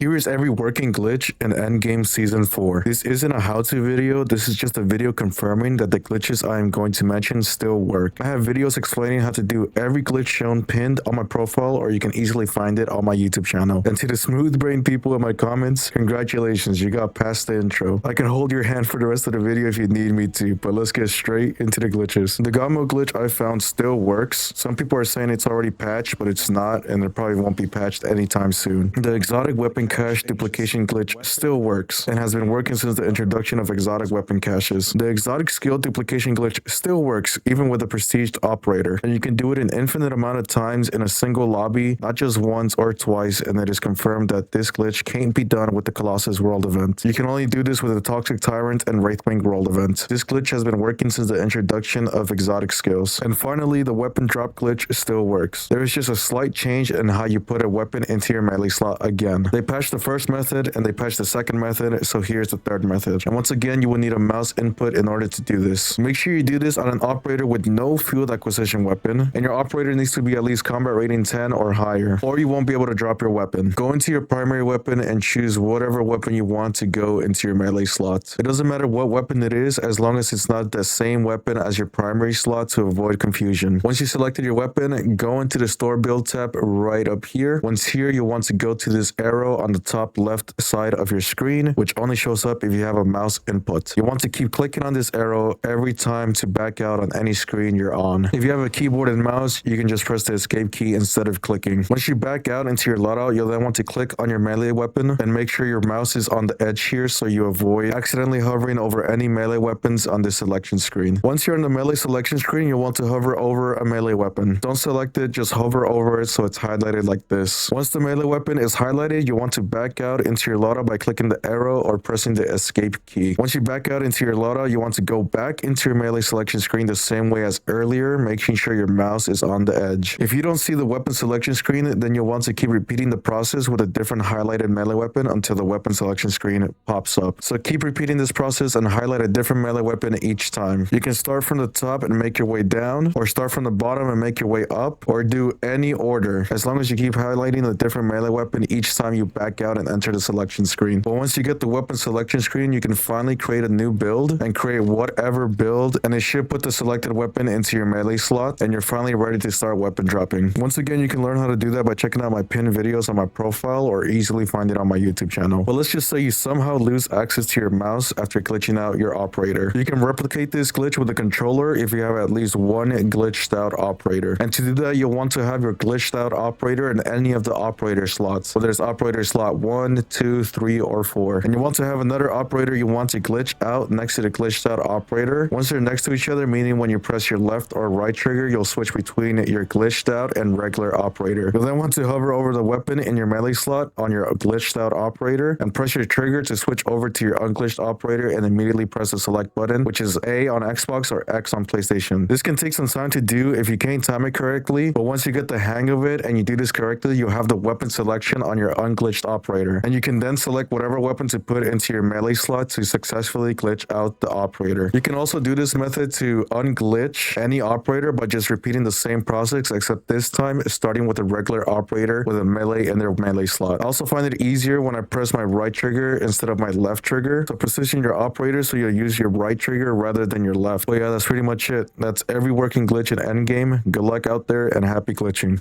Here is every working glitch in Endgame Season 4. This isn't a how-to video, this is just a video confirming that the glitches I am going to mention still work. I have videos explaining how to do every glitch shown pinned on my profile, or you can easily find it on my YouTube channel. And to the smooth brain people in my comments, congratulations, you got past the intro. I can hold your hand for the rest of the video if you need me to, but let's get straight into the glitches. The God mode glitch I found still works. Some people are saying it's already patched, but it's not, and it probably won't be patched anytime soon. The exotic weapon cache duplication glitch still works and has been working since the introduction of exotic weapon caches. The exotic skill duplication glitch still works even with a prestiged operator, and you can do it an infinite amount of times in a single lobby, not just once or twice, and it is confirmed that this glitch can't be done with the Colossus World event. You can only do this with the Toxic Tyrant and Wraithwing World event. This glitch has been working since the introduction of exotic skills. And finally, the weapon drop glitch still works. There is just a slight change in how you put a weapon into your melee slot again. They patched the first method and they patched the second method, so here's the third method. And once again, you will need a mouse input in order to do this. Make sure you do this on an operator with no field acquisition weapon, and your operator needs to be at least combat rating 10 or higher, or you won't be able to drop your weapon. Go into your primary weapon and choose whatever weapon you want to go into your melee slot. It doesn't matter what weapon it is, as long as it's not the same weapon as your primary slot to avoid confusion. Once you selected your weapon, go into the store build tab right up here. Once here, you'll want to go to this arrow on the top left side of your screen, which only shows up if you have a mouse input. You want to keep clicking on this arrow every time to back out on any screen you're on. If you have a keyboard and mouse, you can just press the escape key instead of clicking. Once you back out into your loadout, you'll then want to click on your melee weapon and make sure your mouse is on the edge here so you avoid accidentally hovering over any melee weapons on the selection screen. Once you're on the melee selection screen, you'll want to hover over a melee weapon. Don't select it, just hover over it so it's highlighted like this. Once the melee weapon is highlighted, you want to back out into your loadout by clicking the arrow or pressing the escape key. Once you back out into your loadout, you want to go back into your melee selection screen the same way as earlier, making sure your mouse is on the edge. If you don't see the weapon selection screen, then you'll want to keep repeating the process with a different highlighted melee weapon until the weapon selection screen pops up. So keep repeating this process and highlight a different melee weapon each time. You can start from the top and make your way down, or start from the bottom and make your way up, or do any order, as long as you keep highlighting a different melee weapon each time you back out and enter the selection screen. But once you get the weapon selection screen, you can finally create a new build and create whatever build, and it should put the selected weapon into your melee slot, and you're finally ready to start weapon dropping. Once again, you can learn how to do that by checking out my pinned videos on my profile, or easily find it on my YouTube channel. But let's just say you somehow lose access to your mouse after glitching out your operator. You can replicate this glitch with a controller if you have at least one glitched out operator. And to do that, you'll want to have your glitched out operator in any of the operator slots, whether it's operator slot 1, 2, 3, or 4. And you want to have another operator you want to glitch out next to the glitched out operator. Once they're next to each other, meaning when you press your left or right trigger, you'll switch between your glitched out and regular operator. You'll then want to hover over the weapon in your melee slot on your glitched out operator and press your trigger to switch over to your unglitched operator, and immediately press the select button, which is A on Xbox or X on PlayStation. This can take some time to do if you can't time it correctly, but once you get the hang of it and you do this correctly, you'll have the weapon selection on your unglitched operator, and you can then select whatever weapon to put into your melee slot to successfully glitch out the operator. You can also do this method to unglitch any operator by just repeating the same process, except this time starting with a regular operator with a melee in their melee slot. I also find it easier when I press my right trigger instead of my left trigger, so position your operator so you'll use your right trigger rather than your left. But yeah, that's pretty much it. That's every working glitch in Endgame. Good luck out there and happy glitching.